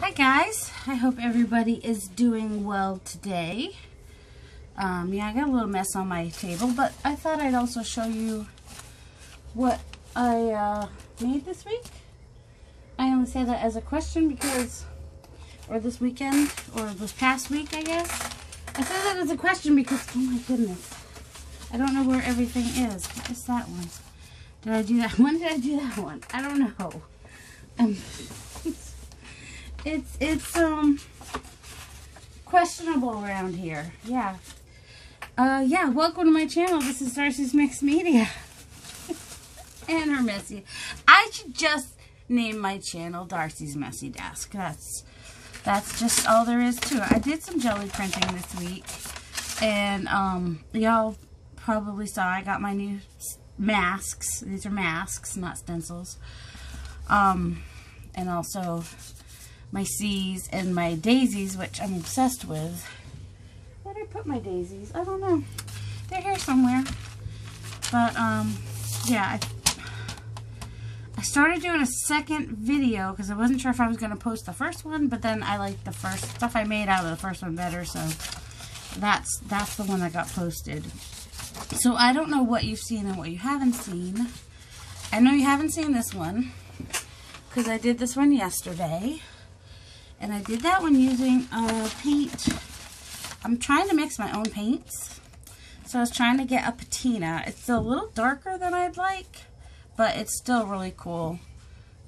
Hi guys, I hope everybody is doing well today. Yeah, I got a little mess on my table, but I thought I'd also show you what I made this week. I only say that as a question because, or this weekend, or this past week, I guess. I say that as a question because, oh my goodness, I don't know where everything is. What is that one? Did I do that? When did I do that one? I don't know. It's questionable around here. Yeah. Yeah, welcome to my channel. This is Darcy's Mixed Media. And her messy. I should just name my channel Darcy's Messy Desk. That's just all there is to it. I did some jelly printing this week. And y'all probably saw I got my new masks. These are masks, not stencils. And also my C's and my daisies, which I'm obsessed with. Where did I put my daisies? I don't know. They're here somewhere. But, yeah, I started doing a second video because I wasn't sure if I was going to post the first one, but then I liked the first stuff I made out of the first one better, so that's the one that got posted. So I don't know what you've seen and what you haven't seen. I know you haven't seen this one because I did this one yesterday. And I did that one using paint. I'm trying to mix my own paints. So I was trying to get a patina. It's a little darker than I'd like, but it's still really cool.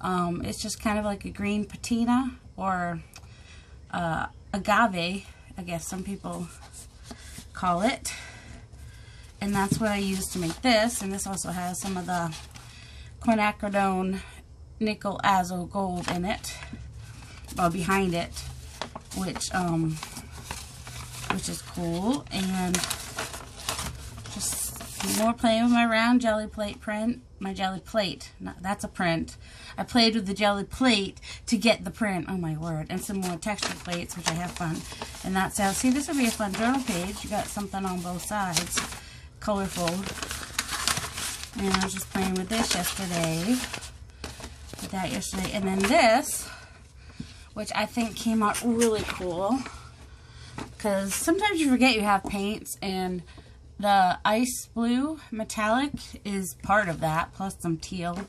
It's just kind of like a green patina or agave, I guess some people call it. And that's what I used to make this. And this also has some of the quinacridone nickel azo gold in it. Well, behind it, which is cool. And just more playing with my round jelly plate print. My jelly plate, that's a print. I played with the jelly plate to get the print. Oh my word! And some more texture plates, which I have fun. And that's how. See, this would be a fun journal page. You got something on both sides, colorful. And I was just playing with this yesterday. Did that yesterday, and then this, which I think came out really cool, because sometimes you forget you have paints, and the ice blue metallic is part of that, plus some teal,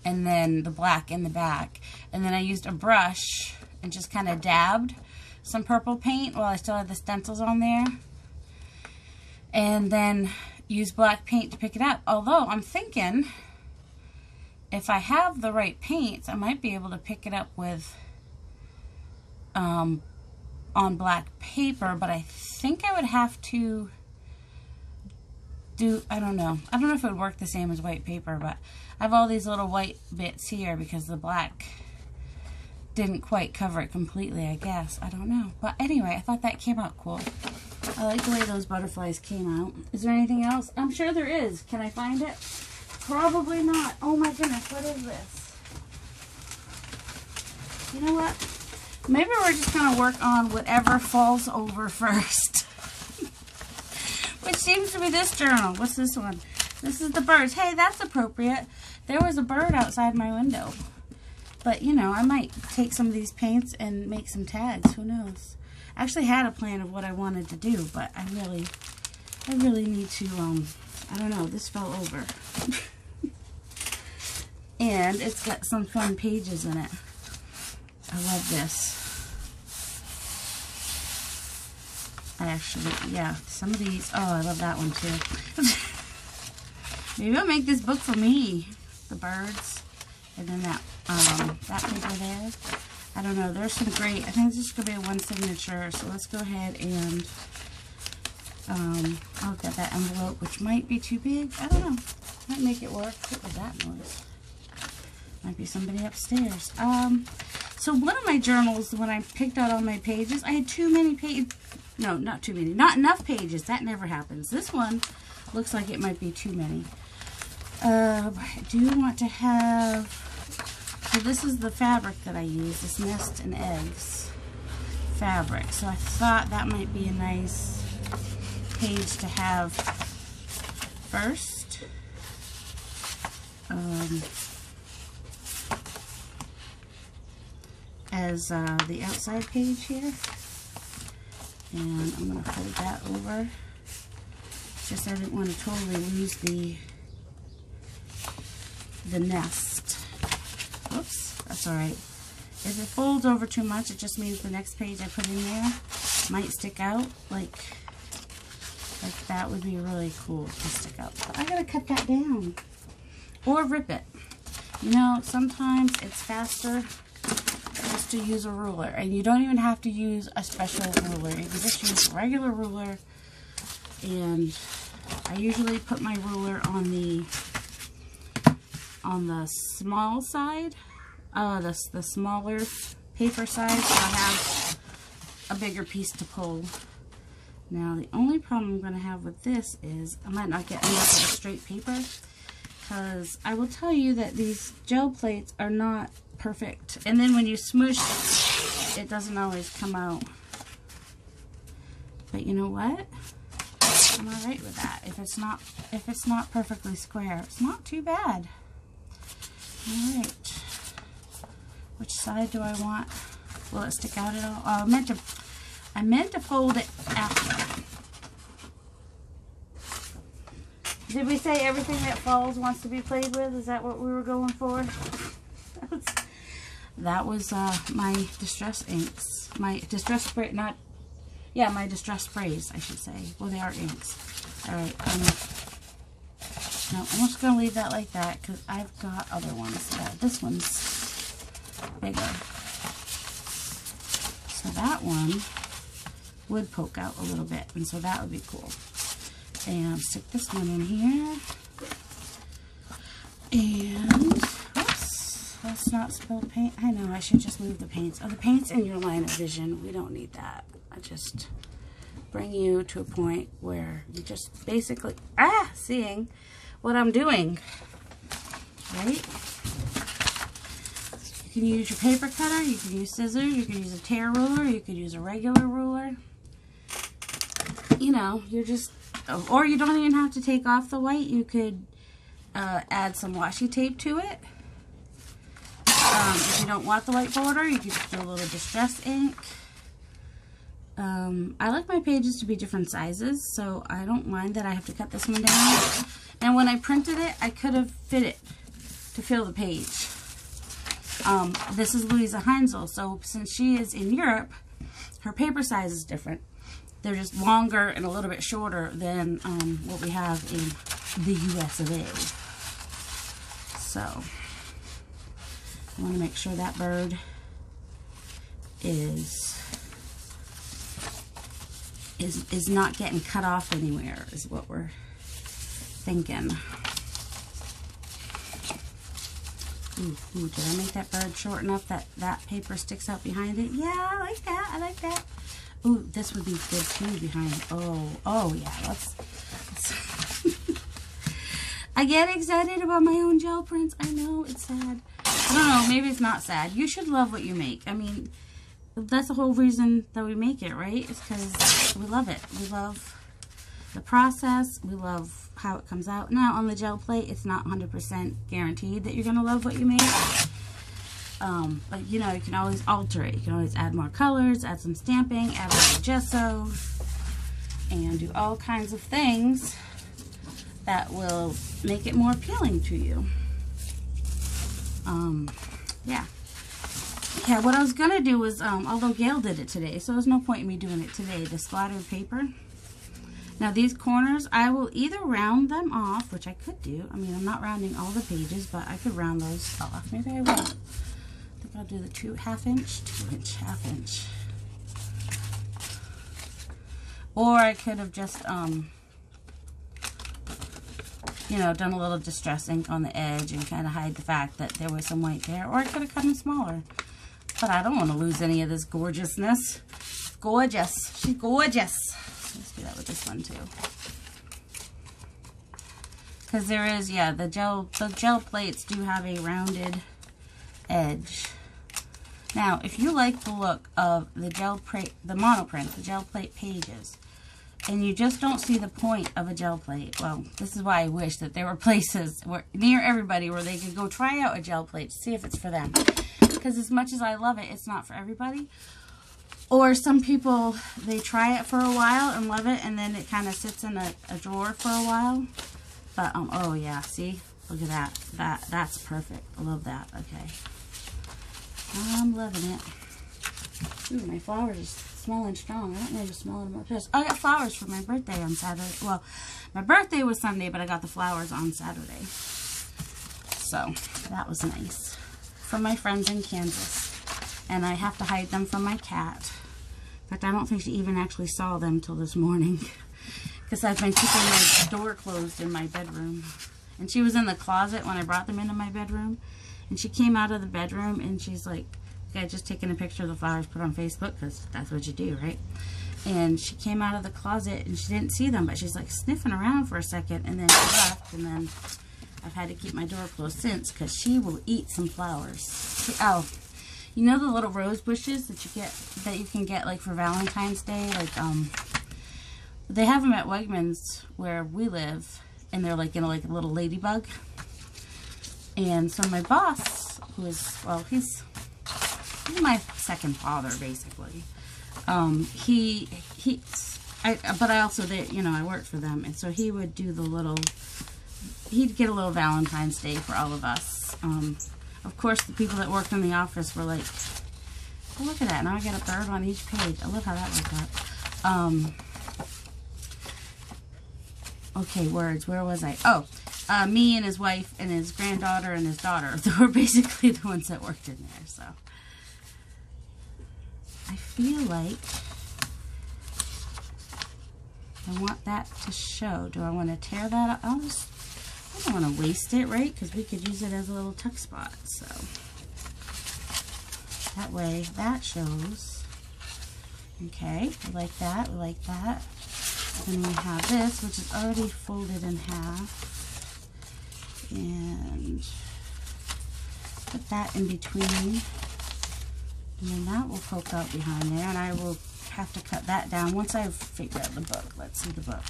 and then the black in the back. And then I used a brush and just kind of dabbed some purple paint while I still had the stencils on there, and then used black paint to pick it up. Although I'm thinking, if I have the right paints, I might be able to pick it up with on black paper, but I think I would have to do, I don't know if it would work the same as white paper, but I have all these little white bits here because the black didn't quite cover it completely, I guess. I don't know. But anyway, I thought that came out cool. I like the way those butterflies came out. Is there anything else? I'm sure there is. Can I find it? Probably not. Oh my goodness, what is this? You know what? Maybe we're just going to work on whatever falls over first. Which seems to be this journal. What's this one? This is the birds. Hey, that's appropriate. There was a bird outside my window. But, you know, I might take some of these paints and make some tags. Who knows? I actually had a plan of what I wanted to do, but I really need to, I don't know, this fell over. And it's got some fun pages in it. I love this. Actually, yeah, some of these, oh, I love that one too. Maybe I'll make this book for me. The birds. And then that paper there. I don't know, there's some great, I think this is going to be a one signature, so let's go ahead and, I'll get that envelope, which might be too big. I don't know. Might make it work. What was that noise? Might be somebody upstairs. So one of my journals, when I picked out all my pages, I had too many pages. No, not too many. Not enough pages. That never happens. This one looks like it might be too many. I do want to have, so this is the fabric that I use, this Nest and Eggs fabric. So I thought that might be a nice page to have first. as the outside page here. And I'm going to fold that over. Just I didn't want to totally lose the nest. Oops, that's alright. If it folds over too much, it just means the next page I put in there might stick out. Like that would be really cool to stick out. But I gotta cut that down. Or rip it. You know, sometimes it's faster just to use a ruler. And you don't even have to use a special ruler. You can just use a regular ruler. And I usually put my ruler on the small side, the smaller paper side, so I have a bigger piece to pull. Now the only problem I'm going to have with this is I might not get enough of a straight paper, because I will tell you that these gel plates are not perfect, and then when you smush it doesn't always come out. But you know what? I'm alright with that. If it's not perfectly square, it's not too bad. Alright. Which side do I want? Will it stick out at all? Oh, I meant to fold it after. Did we say everything that falls wants to be played with? Is that what we were going for? That was my distress inks. My distress spray, my distress sprays, I should say. Well, they are inks. Alright, no, I'm just going to leave that like that because I've got other ones. This one's bigger. So that one would poke out a little bit, and so that would be cool. And stick this one in here. And, oops, let's not spill paint. I know, I should just move the paints. Oh, the paint's in your line of vision. We don't need that. I just bring you to a point where you just basically, seeing what I'm doing, right? You can use your paper cutter, you can use scissors, you can use a tear ruler, you could use a regular ruler. You know, you're just, or you don't even have to take off the white. You could add some washi tape to it. If you don't want the white border, you could just do a little distress ink. I like my pages to be different sizes, so I don't mind that I have to cut this one down. And when I printed it, I could have fit it to fill the page. This is Louisa Heinzel, so since she is in Europe, her paper size is different. They're just longer and a little bit shorter than what we have in the US of A. So, I want to make sure that bird is not getting cut off anywhere, is what we're thinking. Ooh, did I make that bird short enough that that paper sticks out behind it? Yeah, I like that. I like that. Ooh, this would be good too behind. Oh yeah. Let's I get excited about my own gel prints. I know it's sad. I don't know. Maybe it's not sad. You should love what you make. I mean, that's the whole reason that we make it, right? It's because we love it. We love the process. We love how it comes out. Now, on the gel plate, it's not 100% guaranteed that you're going to love what you make. But, you know, you can always alter it. You can always add more colors, add some stamping, add a little gesso, and do all kinds of things that will make it more appealing to you. Yeah, what I was going to do was, although Gail did it today, so there's no point in me doing it today, the splattered paper. Now these corners, I will either round them off, which I could do. I mean, I'm not rounding all the pages, but I could round those off. Maybe I will. I think I'll do the 2.5 inch, 2-inch, 1/2 inch. Or I could have just, you know, done a little distress ink on the edge and kind of hide the fact that there was some white there. Or I could have cut them smaller. But I don't want to lose any of this gorgeousness. Gorgeous. She's gorgeous. Let's do that with this one too. Because there is, yeah, the gel plates do have a rounded edge. Now, if you like the look of the the monoprint, the gel plate pages, and you just don't see the point of a gel plate, well, this is why I wish that there were places near everybody where they could go try out a gel plate to see if it's for them. because as much as I love it, it's not for everybody. Or some people, they try it for a while and love it, and then it kind of sits in a drawer for a while. But, oh yeah, see? Look at that. That's perfect. I love that. Okay. I'm loving it. Ooh, my flowers are smelling strong. I don't know if smelling them up here. I got flowers for my birthday on Saturday. Well, my birthday was Sunday, but I got the flowers on Saturday. So, that was nice. From my friends in Kansas. And I have to hide them from my cat. In fact, I don't think she even actually saw them till this morning. Because I've been keeping my door closed in my bedroom. And she was in the closet when I brought them into my bedroom. And she came out of the bedroom and she's like, I just taken a picture of the flowers, put on Facebook, because that's what you do, right? And she came out of the closet and she didn't see them, but she's like sniffing around for a second, and then she left, and then I've had to keep my door closed since, because she will eat some flowers. Oh, you know the little rose bushes that you can get like for Valentine's Day? Like, they have them at Wegmans where we live, and they're like, you know, like a little ladybug. And so my boss, who is, well, he's my second father, basically. But I also did, you know, I worked for them, and so he would do the little, he'd get a little Valentine's Day for all of us. Of course, the people that worked in the office were like, oh, look at that, now I got a bird on each page. I love how that worked out. Okay, words, where was I? Oh, me and his wife and his granddaughter and his daughter, they were basically the ones that worked in there, so. I feel like I want that to show. Do I want to tear that up? I don't want to waste it, right? Because we could use it as a little tuck spot. So that way that shows. Okay, we like that. We like that. Then we have this, which is already folded in half. And put that in between. And then that will poke out behind there, and I will have to cut that down once I've figured out the book. Let's see the book.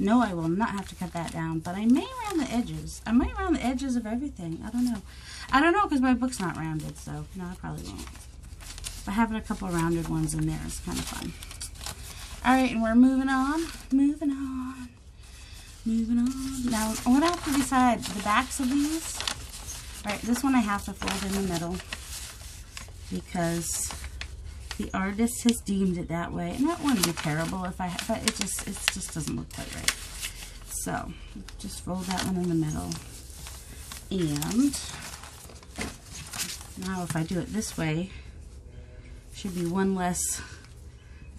No, I will not have to cut that down, but I may round the edges. I might round the edges of everything. I don't know. I don't know, because my book's not rounded, so no, I probably won't. But having a couple rounded ones in there is kind of fun. Alright, and we're moving on. Moving on. Moving on. Now, I'm going to have to decide the backs of these. Alright, this one I have to fold in the middle, because the artist has deemed it that way, and that wouldn't be terrible if I, but it just doesn't look quite right. So just fold that one in the middle, and now if I do it this way, should be one less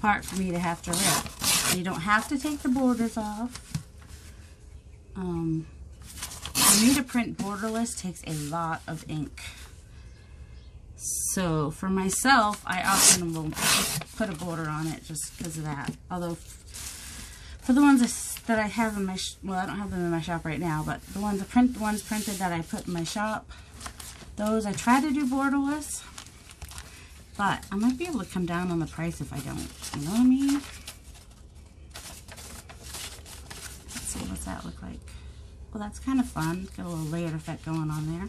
part for me to have to rip. You don't have to take the borders off. For me to print borderless takes a lot of ink. So for myself, I often will put a border on it just because of that. Although for the ones that I have in my, well, I don't have them in my shop right now, but the ones printed that I put in my shop, those I try to do borderless, but I might be able to come down on the price if I don't. You know what I mean? Let's see, what's that look like? Well, that's kind of fun. Got a little layered effect going on there.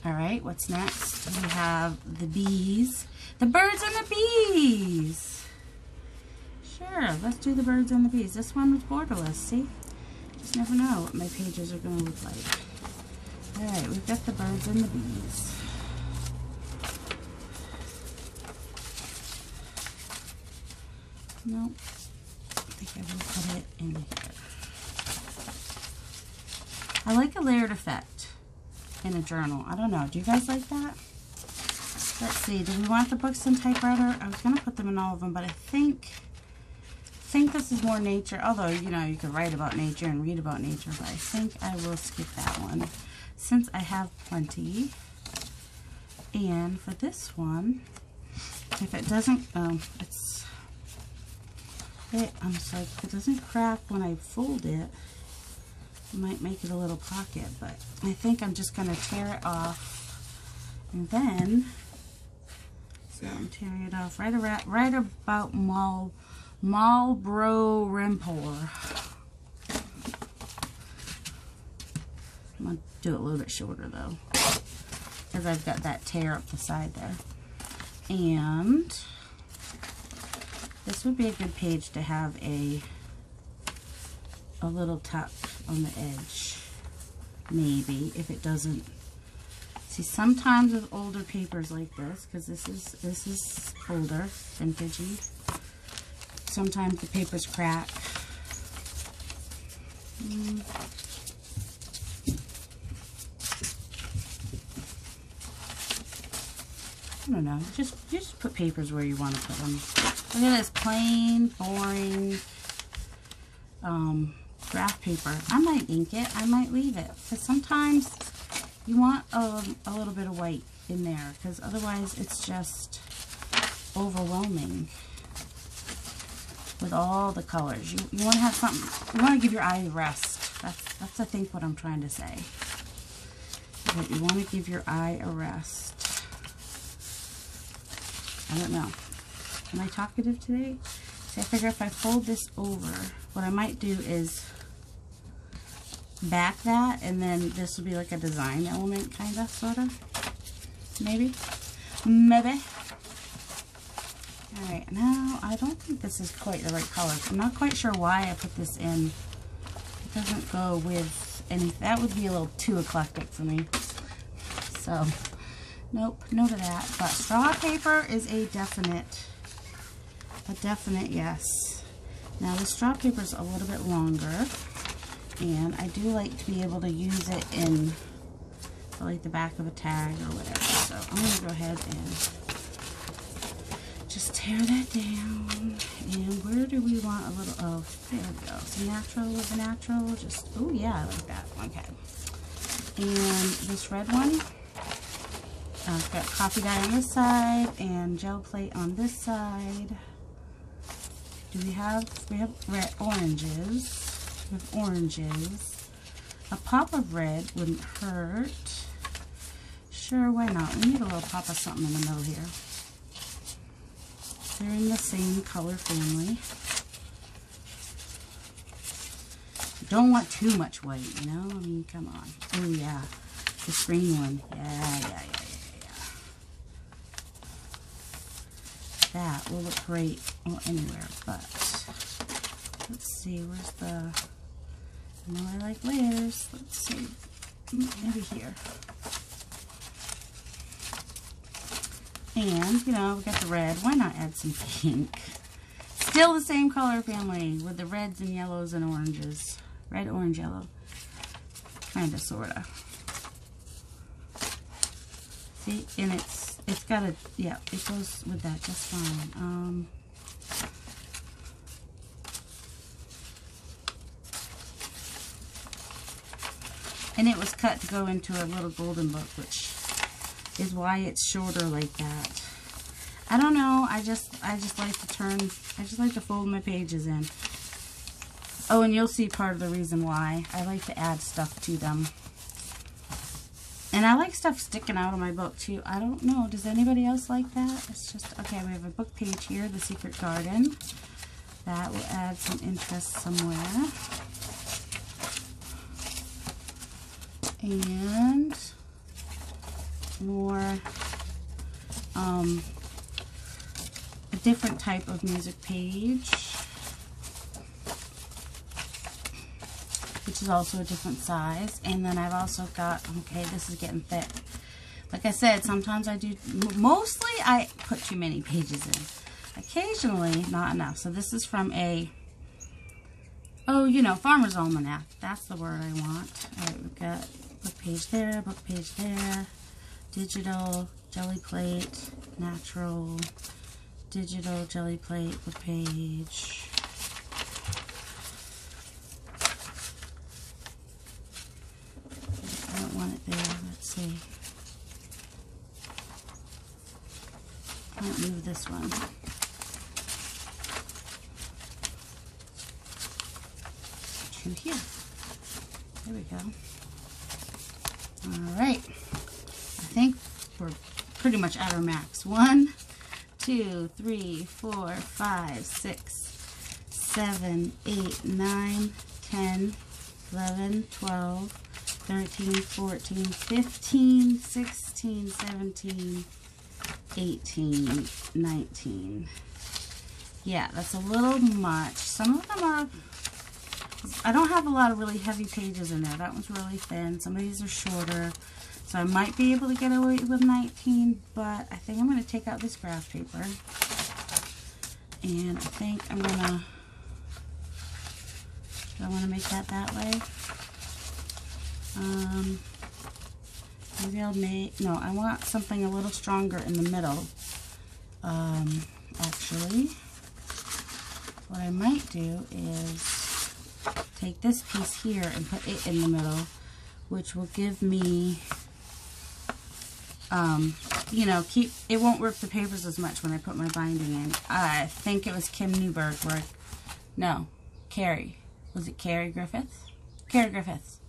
Alright, what's next? We have the bees. The birds and the bees! Sure, let's do the birds and the bees. This one was borderless, see? Just never know what my pages are going to look like. Alright, we've got the birds and the bees. Nope. I think I will put it in here. I like a layered effect in a journal. I don't know. Do you guys like that? Let's see. Do we want the books in typewriter? I was going to put them in all of them, but I think this is more nature. Although, you know, you could write about nature and read about nature, but I think I will skip that one since I have plenty. And for this one, if it doesn't, I'm sorry, if it doesn't crack when I fold it, I might make it a little pocket, but I think I'm just going to tear it off, and then, so I'm tearing it off right about Marlboro Rempor. I'm going to do it a little bit shorter though. because I've got that tear up the side there. And this would be a good page to have a little tuck on the edge, maybe, if it doesn't. See, sometimes with older papers like this, because this is older, vintagey, sometimes the papers crack. I don't know. You just put papers where you want to put them. Look at this plain, boring graph paper. I might ink it. I might leave it. Because sometimes you want a little bit of white in there. Because otherwise it's just overwhelming with all the colors. You want to have something. You want to give your eye a rest. That's I think what I'm trying to say. That you want to give your eye a rest. I don't know. Am I talkative today? See, I figure if I fold this over, what I might do is back that, and then this will be like a design element, kind of, sort of. Maybe. Maybe. Alright, now I don't think this is quite the right color. I'm not quite sure why I put this in. It doesn't go with anything. That would be a little too eclectic for me. So, nope, no to that. But straw paper is a definite yes. Now the straw paper is a little bit longer, and I do like to be able to use it in like the back of a tag or whatever. So I'm going to go ahead and just tear that down. And where do we want a little, oh, there we go. So natural with the natural, just, oh yeah, I like that. Okay. And this red one, I've got coffee dye on this side and gel plate on this side. We have red oranges. We have oranges. A pop of red wouldn't hurt. Sure, why not? We need a little pop of something in the middle here. They're in the same color family. Don't want too much white, you know? I mean, come on. Oh yeah, this green one. Yeah. That will look great anywhere, but let's see, where's the, I know I like layers, let's see, maybe here. And, you know, we got the red, why not add some pink? Still the same color family with the reds and yellows and oranges. Red, orange, yellow. Kinda, sorta. See, and it's got a, yeah, it goes with that just fine. And it was cut to go into a little golden book, which is why it's shorter like that. I don't know, I just like to fold my pages in. Oh, and you'll see part of the reason why. I like to add stuff to them. And I like stuff sticking out of my book too. I don't know. Does anybody else like that? It's just, okay, we have a book page here, The Secret Garden. That will add some interest somewhere. And more, a different type of music page, which is also a different size. And then I've also got, okay, this is getting thick. Like I said, sometimes I do, mostly I put too many pages in. Occasionally, not enough. So this is from a, oh, you know, Farmer's Almanac. That's the word I want. All right, we've got book page there, digital, jelly plate, natural, digital, jelly plate, book page. I don't want it there. Let's see. I might move this one. To here. There we go. Alright. I think we're pretty much at our max. 1, 2, 3, 4, 5, 6, 7, 8, 9, 10, 11, 12, 13, 14, 15, 16. 16, 17, 18, 19. Yeah, that's a little much. Some of them are, I don't have a lot of really heavy pages in there. That one's really thin. Some of these are shorter. So I might be able to get away with 19, but I think I'm going to take out this graph paper. And I think I'm going to, do I want to make that way? Maybe I'll make, no, I want something a little stronger in the middle. Actually, what I might do is take this piece here and put it in the middle, which will give me, you know, it won't rip the papers as much when I put my binding in. I think it was Kim Newberg no, Carrie. Was it Carrie Griffiths? Carrie Griffiths,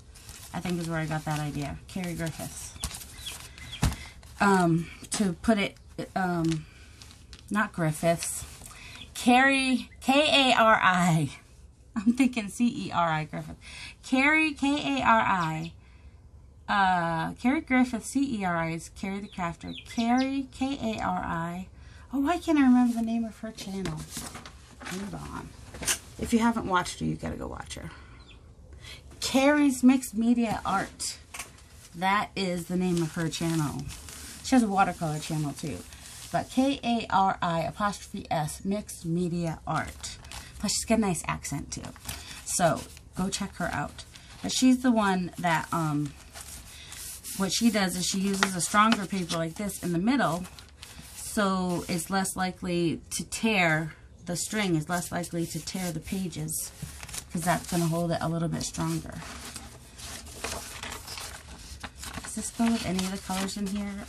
I think is where I got that idea. Carrie Griffiths. To put it, not Griffiths. Carrie, K-A-R-I. I'm thinking C-E-R-I, Griffith. Carrie, K-A-R-I. Carrie Griffith, C-E-R-I is Carrie the Crafter. Carrie, K-A-R-I. Oh, why can't I remember the name of her channel? Hold on. If you haven't watched her, you gotta go watch her. Carrie's Mixed Media Art. That is the name of her channel. She has a watercolor channel too. But K-A-R-I'(S) Mixed Media Art. Plus she's got a nice accent too. So go check her out. But she's the one that, what she does is she uses a stronger paper like this in the middle, so it's less likely to tear, the string is less likely to tear the pages, because that's going to hold it a little bit stronger. Does this go with any of the colors in here?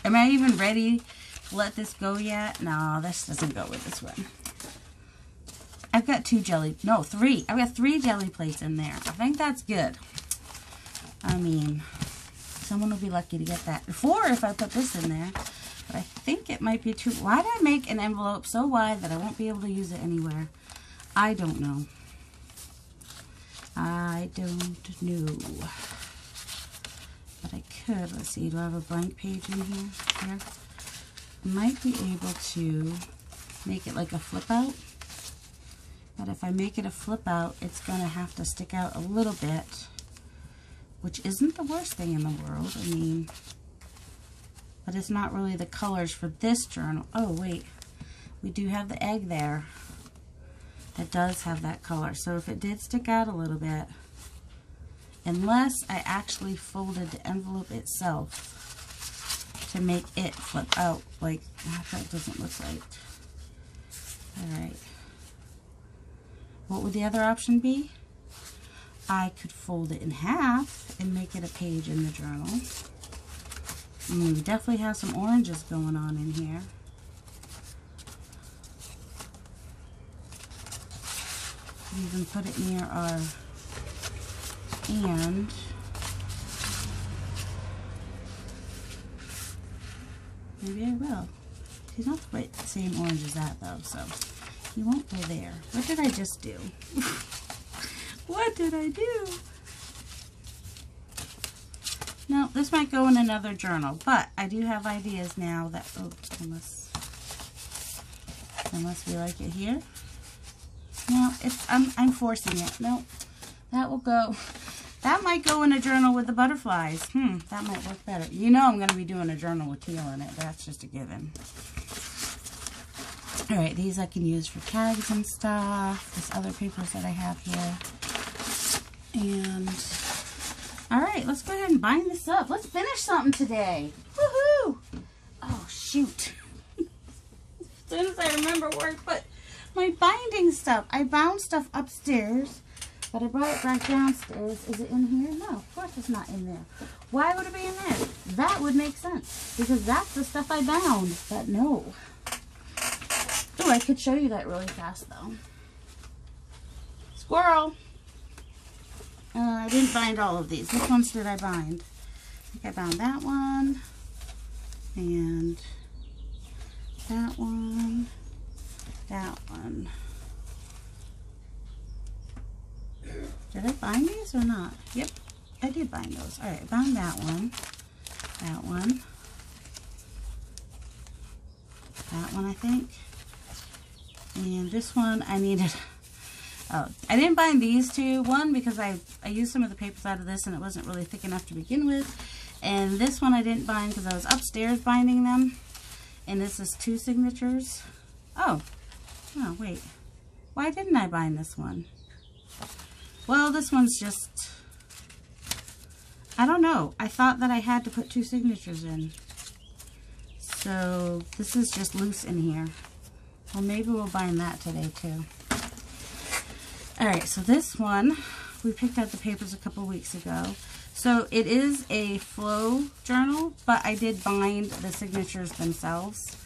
Am I even ready to let this go yet? No, this doesn't go with this one. I've got three. I've got 3 jelly plates in there. I think that's good. I mean, someone will be lucky to get that. 4 if I put this in there. But I think it might be too. Why did I make an envelope so wide that I won't be able to use it anywhere? I don't know. I don't know. But I could. Let's see. Do I have a blank page in here? Here. I might be able to make it like a flip out. But if I make it a flip out, it's going to have to stick out a little bit, which isn't the worst thing in the world. I mean, but it's not really the colors for this journal. Oh, wait. We do have the egg there. It does have that color. So if it did stick out a little bit, unless I actually folded the envelope itself to make it flip out, like, that doesn't look right. All right. What would the other option be? I could fold it in half and make it a page in the journal. We definitely have some oranges going on in here. Even put it near our and. Maybe I will. He's not quite the same orange as that though, so he won't go there. What did I just do? What did I do? No, this might go in another journal, but I do have ideas now that, oh, unless we like it here. No, I'm forcing it. No, that will go. That might go in a journal with the butterflies. That might work better. You know I'm going to be doing a journal with teal in it. That's just a given. All right, these I can use for tags and stuff. These other papers that I have here. And, all right, let's go ahead and bind this up. Let's finish something today. Woohoo! Oh, shoot. As soon as I remember where I put my binding stuff. I bound stuff upstairs, but I brought it back downstairs. Is it in here? No, of course it's not in there. Why would it be in there? That would make sense, because that's the stuff I bound, but no. Oh, I could show you that really fast, though. Squirrel! I didn't bind all of these. Which ones did I bind? I think I bound that one, and that one, that one. Did I bind these or not? Yep, I did bind those. All right, I bound that one. That one. That one, I think. And this one I needed. Oh, I didn't bind these two. One, because I used some of the papers out of this and it wasn't really thick enough to begin with. And this one I didn't bind because I was upstairs binding them. And this is 2 signatures. Oh, wait. Why didn't I bind this one? Well, this one's just, I don't know. I thought that I had to put 2 signatures in. So this is just loose in here. Well, maybe we'll bind that today too. Alright, so this one, we picked out the papers a couple weeks ago. So it is a flow journal, but I did bind the signatures themselves.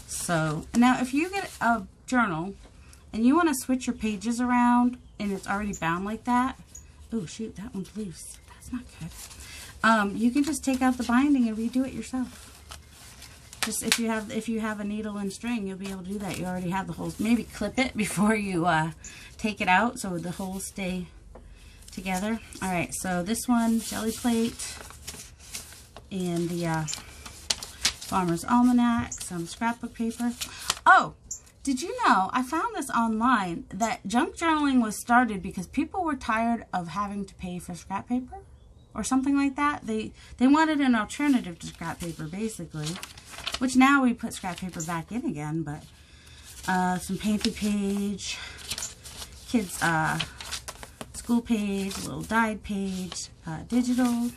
So now if you get a journal and you want to switch your pages around and it's already bound like that, oh shoot, that one's loose. That's not good. You can just take out the binding and redo it yourself. Just if you have a needle and string, you'll be able to do that. You already have the holes. Maybe clip it before you take it out so the holes stay together. Alright, so this one, Jelly Plate, and the Farmer's Almanac, some scrapbook paper. Oh, did you know, I found this online, that junk journaling was started because people were tired of having to pay for scrap paper or something like that. They wanted an alternative to scrap paper, basically, which now we put scrap paper back in again, but some painted page, kids school page, little dyed page, digital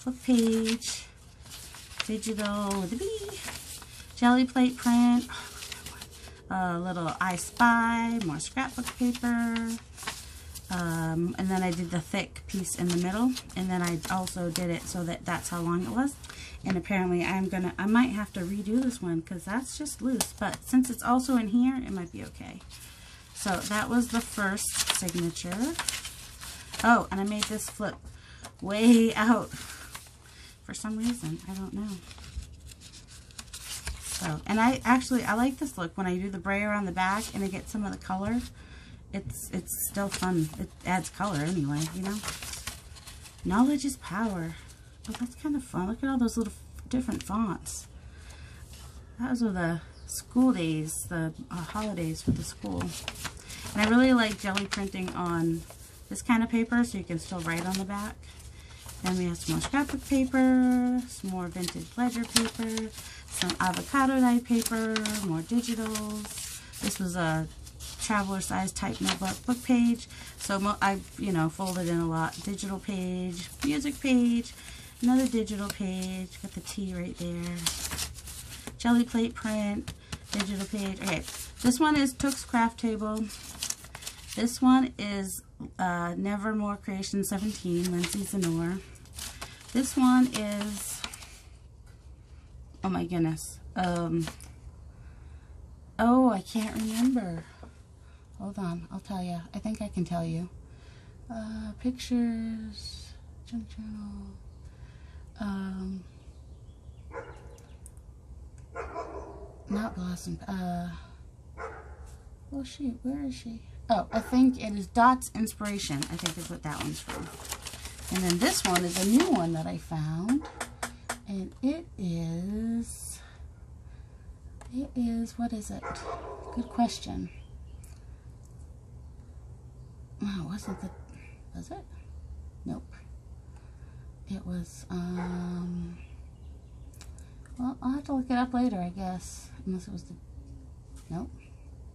book page, digital with a B, Jelly Plate print, little I Spy, more scrapbook paper, and then I did the thick piece in the middle, and then I also did it so that that's how long it was. And apparently I might have to redo this one because that's just loose, but since it's also in here, it might be okay. So that was the first signature. Oh, and I made this flip way out for some reason. I don't know. So, and I like this look when I do the brayer on the back and I get some of the color. It's still fun. It adds color anyway, you know. Knowledge is power. Oh, that's kind of fun. Look at all those little different fonts. Those are the school days, the holidays for the school. And I really like jelly printing on this kind of paper so you can still write on the back. Then we have some more scrapbook paper, some more vintage ledger paper, some avocado dye paper, more digitals. This was a traveler size type notebook book page. So I, folded in a lot. Digital page, music page, another digital page. Got the T right there. Jelly Plate print, digital page. Okay, this one is Took's Craft Table. This one is Nevermore Creation 17, Lindsay Zenor. This one is, oh my goodness, oh, I can't remember. Hold on, I'll tell you. I think I can tell you. Pictures, junk journal, not Blossom, oh shoot, where is she? Oh, I think it is Dot's Inspiration, I think is what that one's from. And then this one is a new one that I found, and it is, what is it? Good question. Oh, was it? Nope. It was, well, I'll have to look it up later, I guess, unless it was the, nope.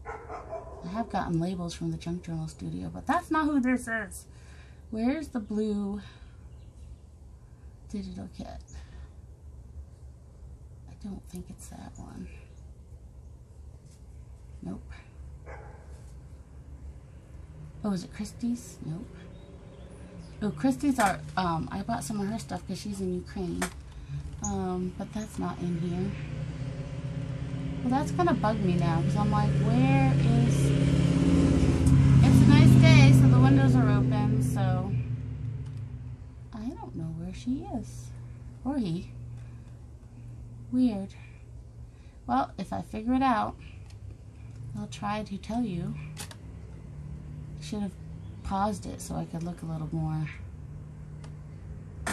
I have gotten labels from the Junk Journal Studio, but that's not who this is. Where's the blue digital kit? I don't think it's that one. Nope. Oh, is it Christie's? Nope. Oh, Christie's are, I bought some of her stuff because she's in Ukraine. But that's not in here. Well, that's gonna bug me now because I'm like, where is... It's a nice day, so the windows are open, so... I don't know where she is. Or he. Weird. Well, if I figure it out, I'll try to tell you. Should have paused it so I could look a little more.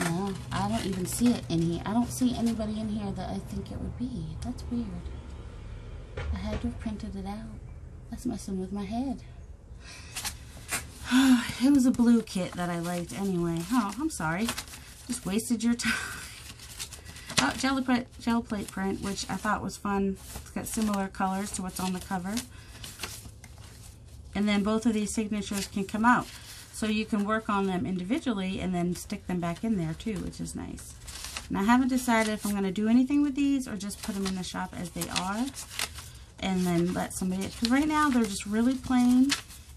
No, I don't even see it in here. I don't see anybody in here that I think it would be. That's weird. I had to have printed it out. That's messing with my head. It was a blue kit that I liked anyway. Oh, I'm sorry. Just wasted your time. Oh, gel plate print, which I thought was fun. It's got similar colors to what's on the cover. And then both of these signatures can come out. So you can work on them individually and then stick them back in there too, which is nice. And I haven't decided if I'm going to do anything with these or just put them in the shop as they are. And then let somebody, because right now they're just really plain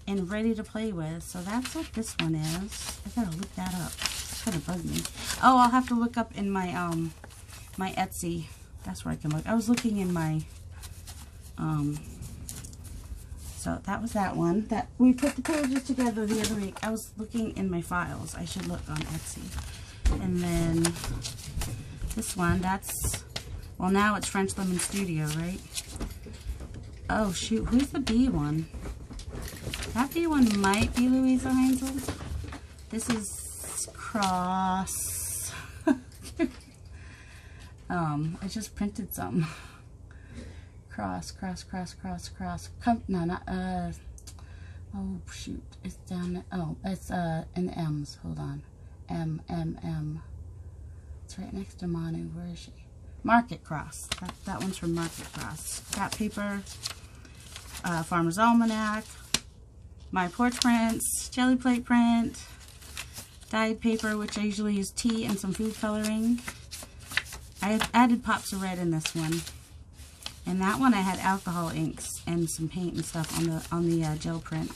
and ready to play with. So that's what this one is. I gotta look that up. It's kind of bugged me. Oh, I'll have to look up in my my Etsy. That's where I can look. I was looking in my so that was that one that we put the pages together the other week. I was looking in my files. I should look on Etsy. And then this one, that's, well, now it's French Lemon Studio, right? Oh shoot, who's the B one? That B one might be Louisa Heinzel's. This is Cross. I just printed some. Cross. No, not, oh shoot, it's down there. Oh, it's, in the M's, hold on. M. It's right next to Manu, where is she? Market Cross. That one's from Market Cross. Scrap paper, Farmer's Almanac, my porch prints, jelly plate print, dyed paper, which I usually use tea and some food coloring. I have added pops of red in this one. And that one I had alcohol inks and some paint and stuff on the gel print.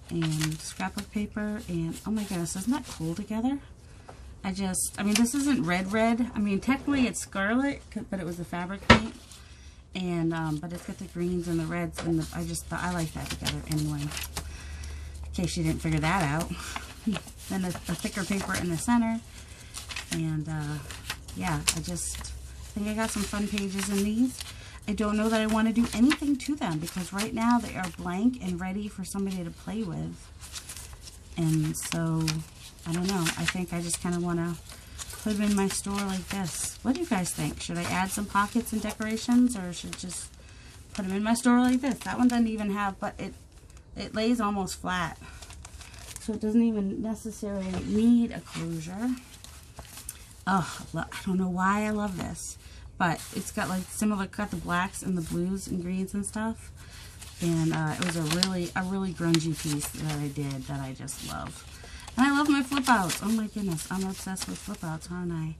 And scrapbook paper, and oh my goodness, isn't that cool together? I mean, this isn't red. I mean, technically it's scarlet, but it was a fabric paint. And, but it's got the greens and the reds, and I just thought I liked that together anyway. In case you didn't figure that out. Then a thicker paper in the center. And, yeah, I think I got some fun pages in these. I don't know that I want to do anything to them because right now they are blank and ready for somebody to play with. And so, I don't know. I think I just kind of want to put them in my store like this. What do you guys think? Should I add some pockets and decorations, or should I just put them in my store like this? That one doesn't even have, but it lays almost flat. So it doesn't even necessarily need a closure. Oh, I don't know why I love this, but it's got like similar, got the blacks and the blues and greens and stuff. And it was a really grungy piece that I did that I just love. And I love my flip outs. Oh my goodness, I'm obsessed with flip outs, aren't I?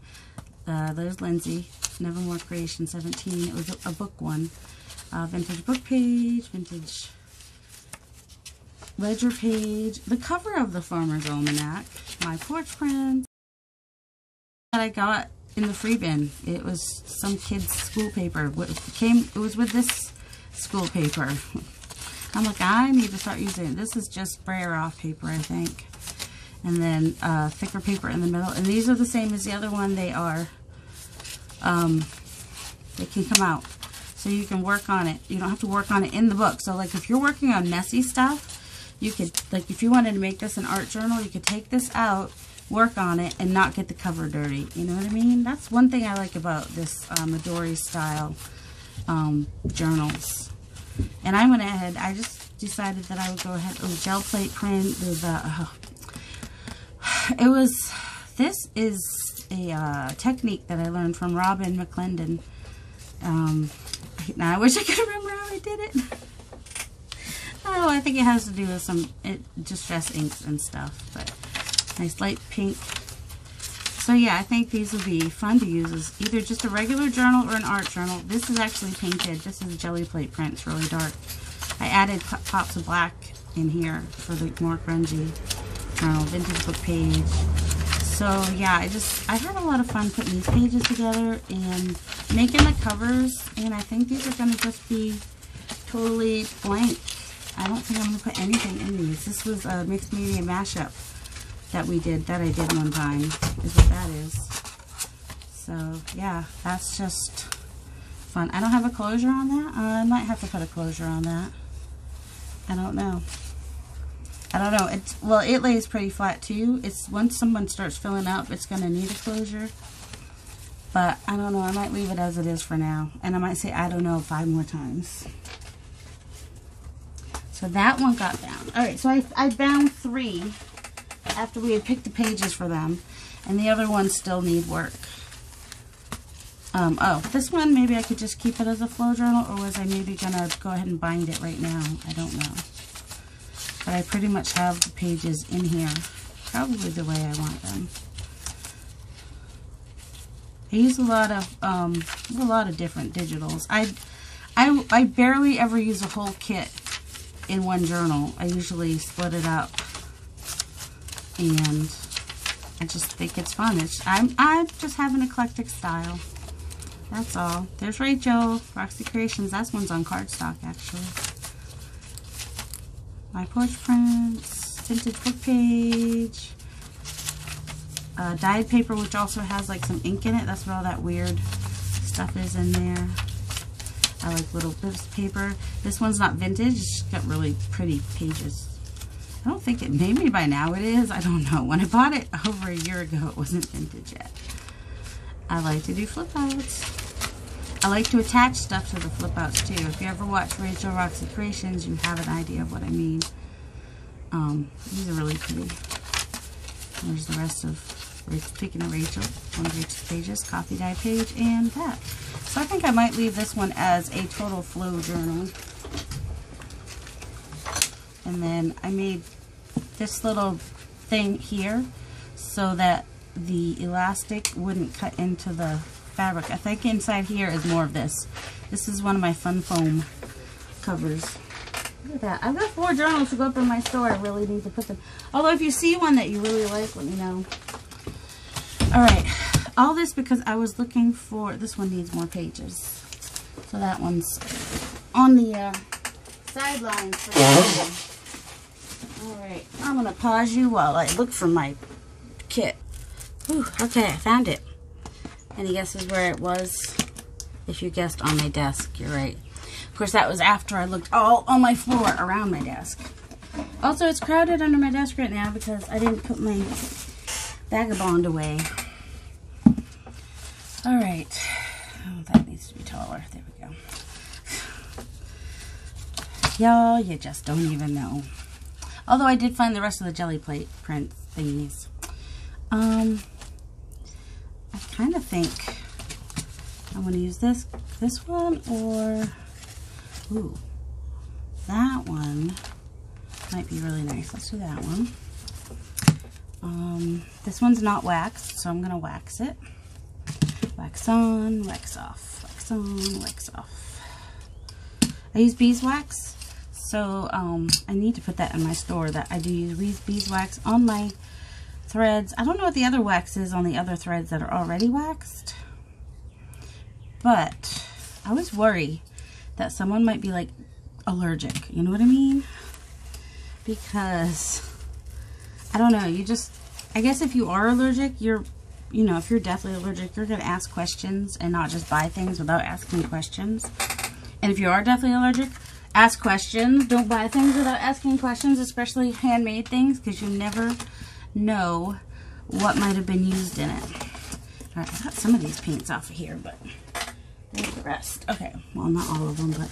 There's Lindsay, Nevermore Creation 17. It was a book one. Vintage book page, vintage ledger page, the cover of the Farmer's Almanac, my porch prints that I got in the free bin. It was some kid's school paper. It was with this school paper. I'm like, I need to start using it. This is just sprayer off paper, I think. And then thicker paper in the middle. And these are the same as the other one. They are, they can come out. So you can work on it. You don't have to work on it in the book. So like if you're working on messy stuff, you could, like if you wanted to make this an art journal, you could take this out, work on it, and not get the cover dirty. You know what I mean? That's one thing I like about this Midori style journals. And I went ahead, I just decided that I would go ahead with gel plate print with, this is a technique that I learned from Robin McClendon. Now I wish I could remember how I did it. Oh, I think it has to do with some distress inks and stuff, but nice light pink. So yeah, I think these will be fun to use as either just a regular journal or an art journal. This is actually painted. This is a jelly plate print. It's really dark. I added pops of black in here for the more grungy journal. Vintage book page. So yeah, I had a lot of fun putting these pages together and making the covers, and I think these are going to just be totally blank. I don't think I'm going to put anything in these. This was a mixed media mashup that I did one time, is what that is. So yeah, that's just fun. I don't have a closure on that. I might have to put a closure on that. I don't know. I don't know. Well, it lays pretty flat too. It's once someone starts filling up, it's going to need a closure. But I don't know. I might leave it as it is for now. And I might say I don't know 5 more times. So that one got bound. Alright, so I bound 3 after we had picked the pages for them. And the other ones still need work. Oh, this one, maybe I could just keep it as a flow journal, or was I maybe going to go ahead and bind it right now? I don't know. But I pretty much have the pages in here, probably the way I want them. I use a lot of different digitals. I barely ever use a whole kit in one journal. I usually split it up, and I just think it's fun. I just have an eclectic style. That's all. There's Rachel, Roxy Creations. That one's on cardstock, actually. My porch prints, vintage book page, dyed paper, which also has like some ink in it. That's what all that weird stuff is in there. I like little bits of paper. This one's not vintage. It's got really pretty pages. I don't think it, maybe by now it is. I don't know. When I bought it over a year ago, it wasn't vintage yet. I like to do flip outs. I like to attach stuff to the flip outs too. If you ever watch Rachel Roxy Creations, you have an idea of what I mean. These are really pretty. There's the rest of, speaking of Rachel, one of Rachel's pages, coffee dye page, and that. So I think I might leave this one as a total flow journal. And then I made this little thing here so that the elastic wouldn't cut into the fabric. I think inside here is more of this. This is one of my fun foam covers. Look at that. I've got 4 journals to go up in my store. I really need to put them. Although if you see one that you really like, let me know. Alright. All this because I was looking for, this one needs more pages. So that one's on the sidelines for now. Alright. I'm going to pause you while I look for my kit. Whew, okay, I found it. Any guesses where it was? If you guessed on my desk, you're right. Of course, that was after I looked all on my floor around my desk. Also, it's crowded under my desk right now because I didn't put my vagabond away. Alright. Oh, that needs to be taller. There we go. Y'all, you just don't even know. Although I did find the rest of the jelly plate print thingies. I kind of think I want to use this one, or ooh, that one might be really nice. Let's do that one. This one's not waxed, so I'm gonna wax it. Wax on, wax off, wax on, wax off. I use beeswax, so I need to put that in my store. That I do use beeswax on my threads. I don't know what the other wax is on the other threads that are already waxed, but I was worried that someone might be like allergic, you know what I mean? Because I don't know, I guess if you are allergic, if you're deathly allergic, you're gonna ask questions and not just buy things without asking questions. And if you are deathly allergic, ask questions. Don't buy things without asking questions, especially handmade things, because you never know what might have been used in it. Alright, I got some of these paints off of here, but there's the rest. Okay, well, not all of them, but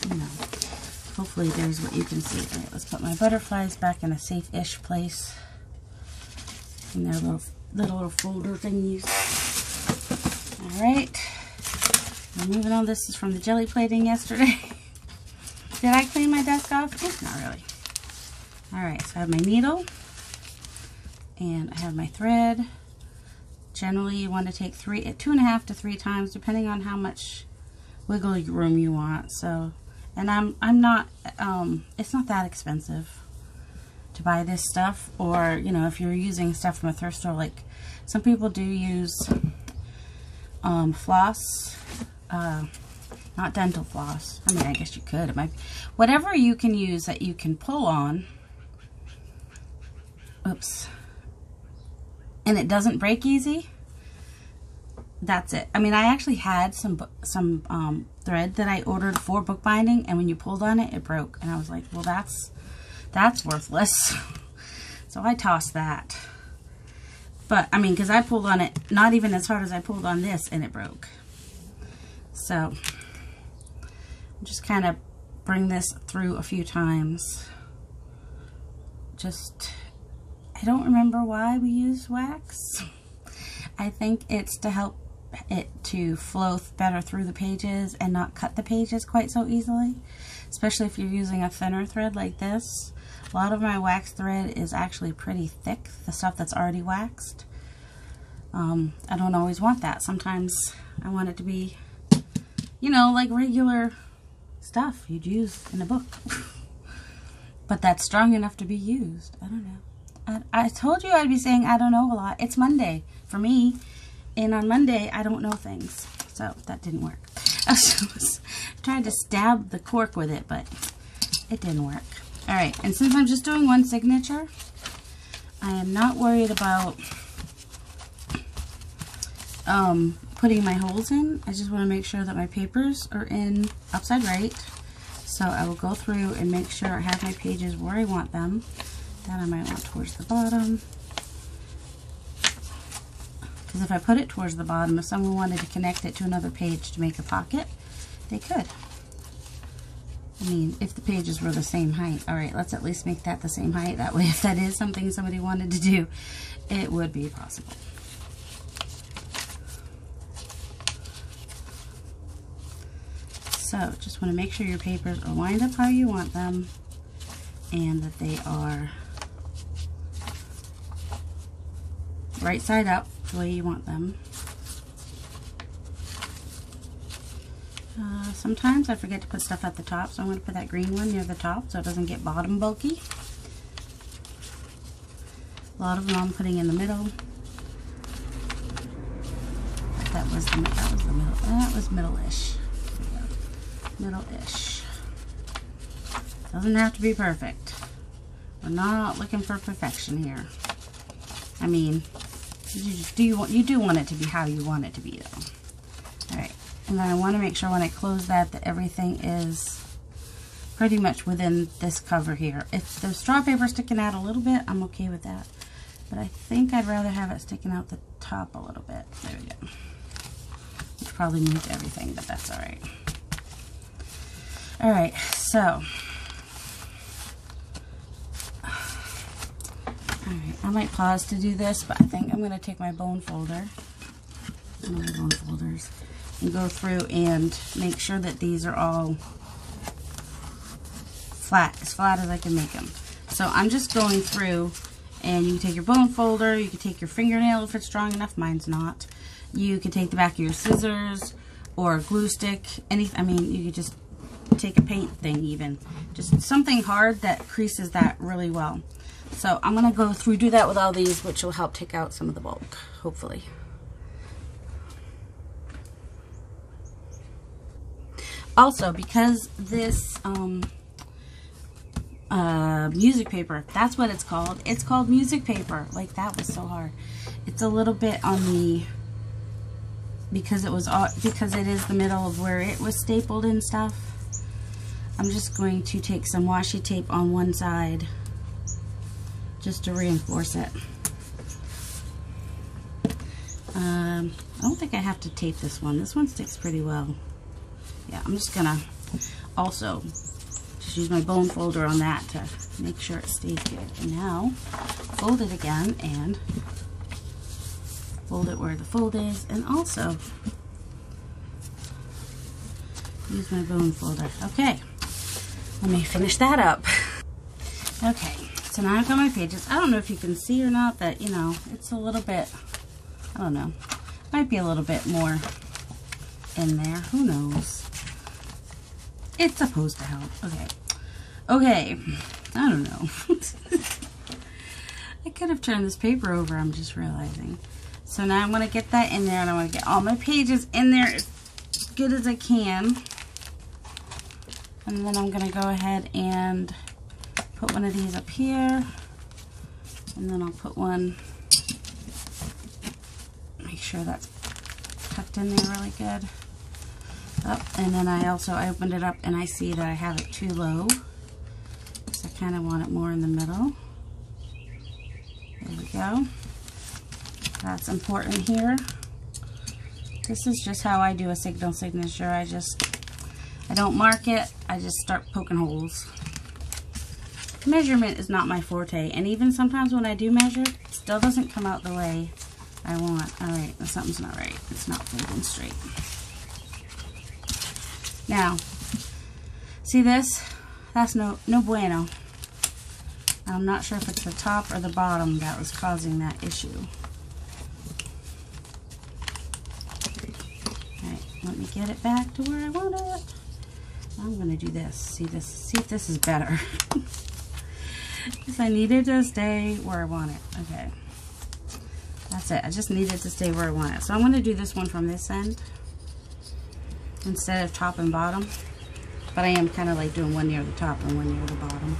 hopefully there's what you can see. Alright, let's put my butterflies back in a safe-ish place in their little folder thingies. Alright, I'm moving on. This is from the jelly plating yesterday. Did I clean my desk off? Not really. Alright, so I have my needle. And I have my thread. Generally, you want to take 2.5 to 3 times, depending on how much wiggle room you want. So, and I'm not. It's not that expensive to buy this stuff, or if you're using stuff from a thrift store, like some people do use floss, not dental floss. I mean, I guess you could. It might be, whatever you can use that you can pull on. Oops. And it doesn't break easy. That's it. I mean, I actually had some thread that I ordered for bookbinding, and when you pulled on it, it broke. And I was like, well, that's worthless. So I tossed that. But, I mean, because I pulled on it not even as hard as I pulled on this, and it broke. So, just kind of bring this through a few times. I don't remember why we use wax. I think it's to help it to flow better through the pages and not cut the pages quite so easily, especially if you're using a thinner thread like this. A lot of my wax thread is actually pretty thick, the stuff that's already waxed. I don't always want that. Sometimes I want it to be, you know, like regular stuff you'd use in a book. But that's strong enough to be used. I don't know. I told you I'd be saying I don't know a lot. It's Monday for me. And on Monday, I don't know things. So that didn't work. I was trying to stab the cork with it, but it didn't work. Alright, and since I'm just doing one signature, I am not worried about putting my holes in. I just want to make sure that my papers are in upside right. So I will go through and make sure I have my pages where I want them. That I might want towards the bottom. Because if I put it towards the bottom, if someone wanted to connect it to another page to make a pocket, they could. I mean, if the pages were the same height. Alright, let's at least make that the same height. That way, if that is something somebody wanted to do, it would be possible. So, just want to make sure your papers are lined up how you want them, and that they are right side up the way you want them. Sometimes I forget to put stuff at the top, so I'm going to put that green one near the top so it doesn't get bottom bulky. A lot of them I'm putting in the middle. That was the middle. That was middle-ish. Middle-ish. Doesn't have to be perfect. We're not looking for perfection here. I mean, you do want it to be how you want it to be, though. Alright, and then I want to make sure when I close that everything is pretty much within this cover here. If the straw paper is sticking out a little bit, I'm okay with that. But I think I'd rather have it sticking out the top a little bit. There we go. Which probably moved everything, but that's alright. Alright, so alright, I might pause to do this, but I think I'm going to take my bone folder, one of my bone folders, and go through and make sure that these are all flat as I can make them. So I'm just going through, and you can take your bone folder, you can take your fingernail if it's strong enough, mine's not. You can take the back of your scissors, or a glue stick, anything. I mean, you could just take a paint thing even. Just something hard that creases that really well. So I'm going to go through, do that with all these, which will help take out some of the bulk, hopefully. Also, because this music paper, that's what it's called. It's called music paper. Like, that was so hard. It's a little bit on the, because it is the middle of where it was stapled and stuff. I'm just going to take some washi tape on one side just to reinforce it. I don't think I have to tape this one. This one sticks pretty well. Yeah, I'm just gonna also just use my bone folder on that to make sure it stays good. And now fold it again and fold it where the fold is, and also use my bone folder. Okay, let me finish that up. Okay, so now I've got my pages. I don't know if you can see or not that, you know, it's a little bit, I don't know, might be a little bit more in there. Who knows? It's supposed to help. Okay. Okay. I don't know. I could have turned this paper over, I'm just realizing. So now I'm going to get that in there, and I want to get all my pages in there as good as I can. And then I'm going to go ahead and put one of these up here. And then I'll put one, make sure that's tucked in there really good. Oh, and then I opened it up and I see that I have it too low. So I kind of want it more in the middle. There we go. That's important here. This is just how I do a signal signature. I don't mark it, I just start poking holes. Measurement is not my forte, and even sometimes when I do measure, it still doesn't come out the way I want. Alright, something's not right. It's not folding straight. Now, see this? That's no bueno. I'm not sure if it's the top or the bottom that was causing that issue. Alright, let me get it back to where I want it. I'm going to do this. See if this is better. Because I needed to stay where I want it. Okay. That's it. I just needed to stay where I want it. So I'm going to do this one from this end instead of top and bottom. But I am kind of like doing one near the top and one near the bottom.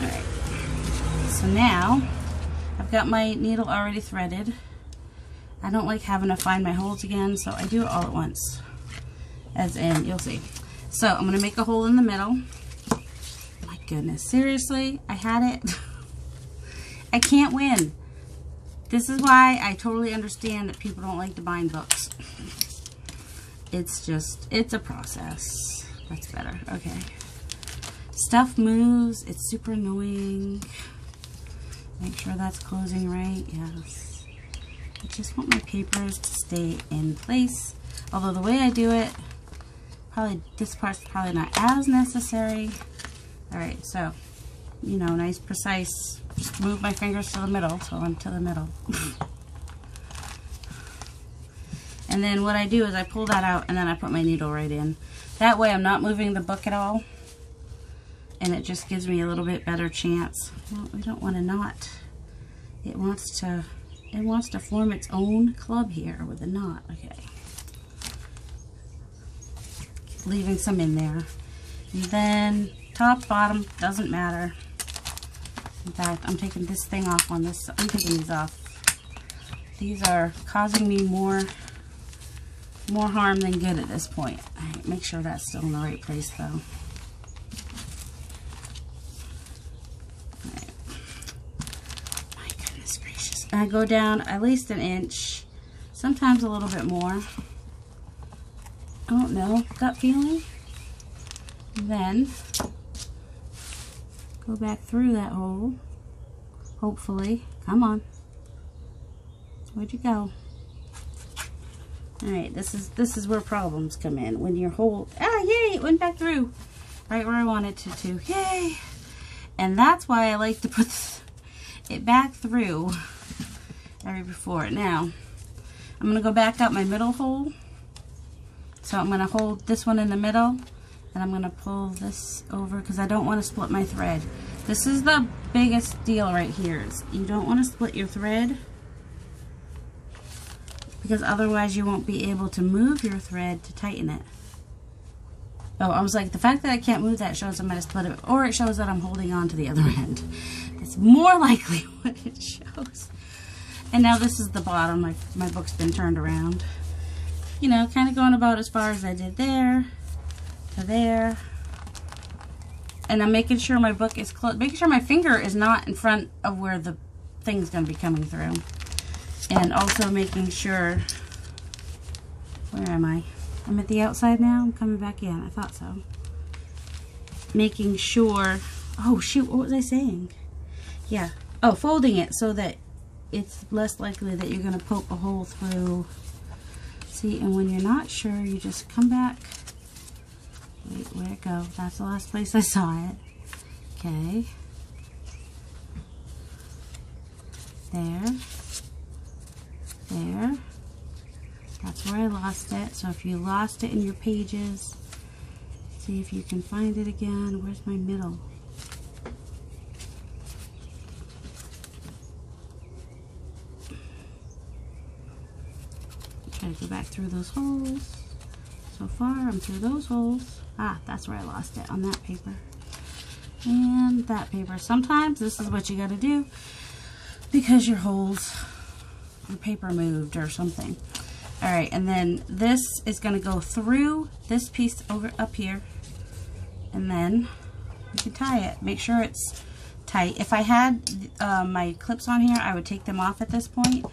Alright. So now, I've got my needle already threaded. I don't like having to find my holes again, so I do it all at once. As in, you'll see. So I'm going to make a hole in the middle. My goodness, seriously, I had it. I can't win. This is why I totally understand that people don't like to bind books. It's a process. That's better. Okay. Stuff moves. It's super annoying. Make sure that's closing right. Yes. I just want my papers to stay in place. Although the way I do it, probably this part's probably not as necessary. Alright, so, you know, nice, precise. Just move my fingers to the middle, so I'm to the middle. And then what I do is I pull that out and then I put my needle right in. That way I'm not moving the book at all. And it just gives me a little bit better chance. Well, we don't want to knot. It wants to form its own club here with a knot. Okay. Leaving some in there. And then top, bottom, doesn't matter. In fact, I'm taking this thing off on this. I'm taking these off. These are causing me more harm than good at this point. Alright, make sure that's still in the right place though. Alright. My goodness gracious. I go down at least an inch, sometimes a little bit more. I don't know, gut feeling. And then go back through that hole. Hopefully. Come on. Where'd you go? Alright, this is where problems come in. When your hole, yay, it went back through. Right where I wanted it to. Yay! And that's why I like to put it back through every before. Now, I'm going to go back up my middle hole. So I'm going to hold this one in the middle. And I'm going to pull this over because I don't want to split my thread. This is the biggest deal right here. Is you don't want to split your thread. Because otherwise you won't be able to move your thread to tighten it. Oh, I was like, the fact that I can't move that shows I might have split it. Or it shows that I'm holding on to the other end. It's more likely what it shows. And now this is the bottom. My book's been turned around. You know, kind of going about as far as I did there. To there. And I'm making sure my book is close. Making sure my finger is not in front of where the thing's going to be coming through. And also making sure, where am I? I'm at the outside now. I'm coming back in. I thought so. Making sure, oh shoot, what was I saying? Yeah. Oh, folding it so that it's less likely that you're going to poke a hole through. See, and when you're not sure, you just come back. Wait, where'd it go? That's the last place I saw it. Okay. There. There. That's where I lost it. So if you lost it in your pages, see if you can find it again. Where's my middle? Try to go back through those holes. So far, I'm through those holes. Ah, that's where I lost it, on that paper. And that paper. Sometimes this is what you gotta do because your holes, your paper moved or something. Alright, and then this is going to go through this piece over up here. And then you can tie it. Make sure it's tight. If I had my clips on here, I would take them off at this point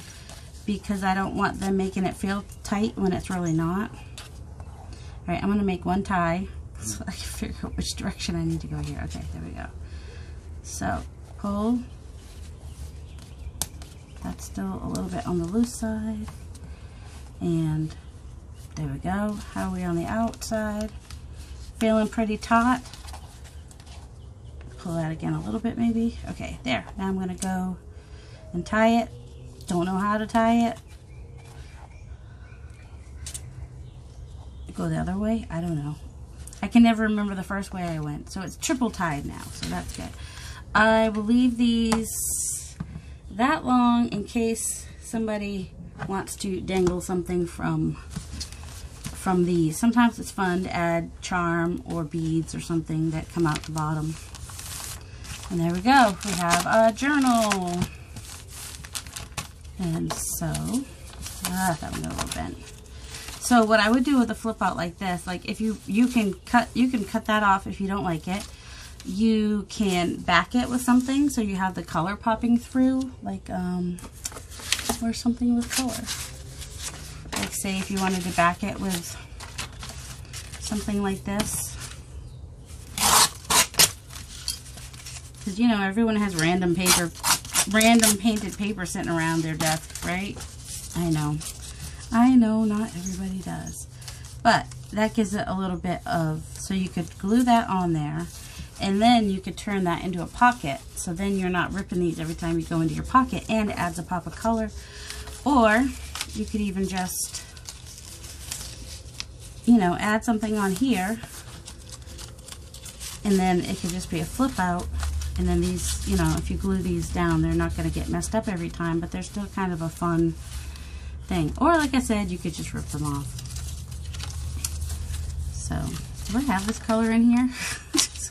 because I don't want them making it feel tight when it's really not. All right, I'm going to make one tie so I can figure out which direction I need to go here. Okay, there we go. So pull. That's still a little bit on the loose side. And there we go. How are we on the outside? Feeling pretty taut. Pull that again a little bit maybe. Okay, there. Now I'm going to go and tie it. Don't know how to tie it. Go the other way? I don't know. I can never remember the first way I went. So it's triple tied now, so that's good. I will leave these that long in case somebody wants to dangle something from these. Sometimes it's fun to add charm or beads or something that come out the bottom. And there we go. We have a journal. And so, that one got a little bent. So what I would do with a flip out like this, like if you can cut that off if you don't like it. You can back it with something so you have the color popping through, like or something with color. Like say if you wanted to back it with something like this. Because you know everyone has random painted paper sitting around their desk, right? I know not everybody does. But that gives it a little bit of, so you could glue that on there. And then you could turn that into a pocket. So then you're not ripping these every time you go into your pocket, and it adds a pop of color. Or you could even just, you know, add something on here. And then it could just be a flip out. And then these, you know, if you glue these down, they're not going to get messed up every time, but they're still kind of a fun thing. Or like I said, you could just rip them off. So, do I have this color in here?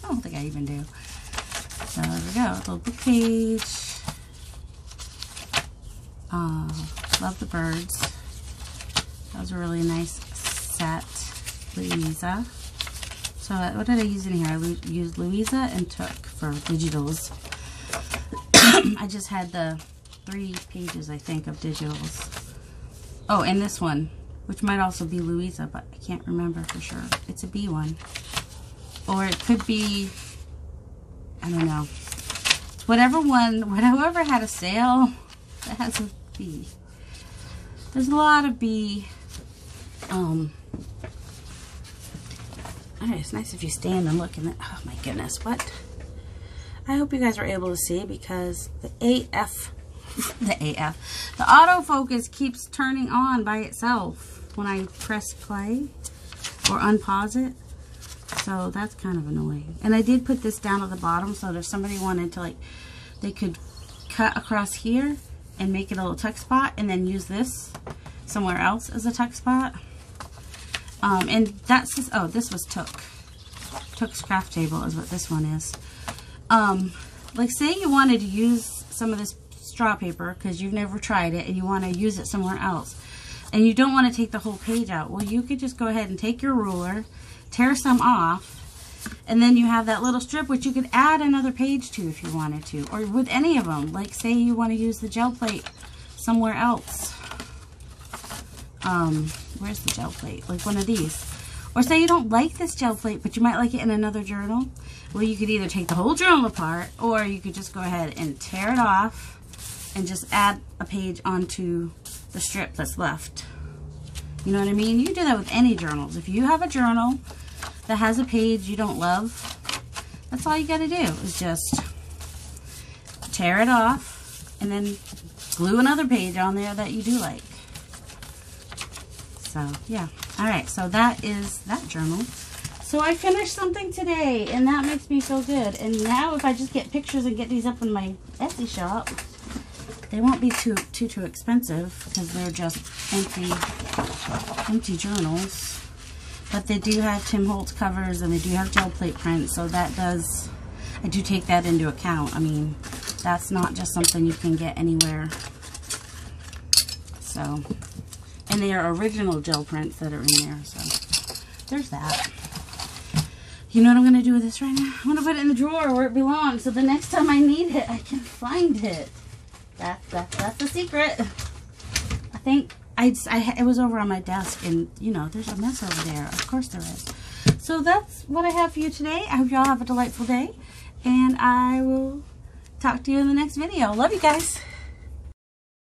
I don't think I even do. So there we go, a little book page. Love the birds. That was a really nice set. Louisa. So what did I use in here? I used Louisa and Took for digitals. I just had the 3 pages, I think, of digitals. Oh, and this one, which might also be Louisa, but I can't remember for sure. It's a B one. Or it could be, I don't know. It's whoever had a sale that has a B. There's a lot of B. It's nice if you stand and look in it. Oh my goodness, what? I hope you guys are able to see because the autofocus keeps turning on by itself when I press play or unpause it. So that's kind of annoying. And I did put this down at the bottom so that if somebody wanted to, like, they could cut across here and make it a little tuck spot and then use this somewhere else as a tuck spot. And that's just, oh, this was Took's craft table is what this one is. Like say you wanted to use some of this straw paper because you've never tried it and you want to use it somewhere else and you don't want to take the whole page out. Well, you could just go ahead and take your ruler, tear some off, and then you have that little strip which you could add another page to if you wanted to, or with any of them. Like say you want to use the gel plate somewhere else. Where's the gel plate? Like one of these. Or say you don't like this gel plate, but you might like it in another journal. Well, you could either take the whole journal apart, or you could just go ahead and tear it off and just add a page onto the strip that's left. You know what I mean? You can do that with any journals. If you have a journal that has a page you don't love, that's all you got to do is just tear it off and then glue another page on there that you do like. So, yeah. Alright, so that is that journal. So I finished something today, and that makes me feel good. And now if I just get pictures and get these up in my Etsy shop, they won't be too expensive because they're just empty journals. But they do have Tim Holtz covers, and they do have gel plate prints, so that does, I do take that into account. I mean, that's not just something you can get anywhere. So, and they are original gel prints that are in there, so there's that. You know what I'm going to do with this right now? I'm going to put it in the drawer where it belongs, so the next time I need it, I can find it. That's the secret. I think it was over on my desk, and you know, there's a mess over there. Of course there is. So that's what I have for you today. I hope y'all have a delightful day, and I will talk to you in the next video. Love you guys.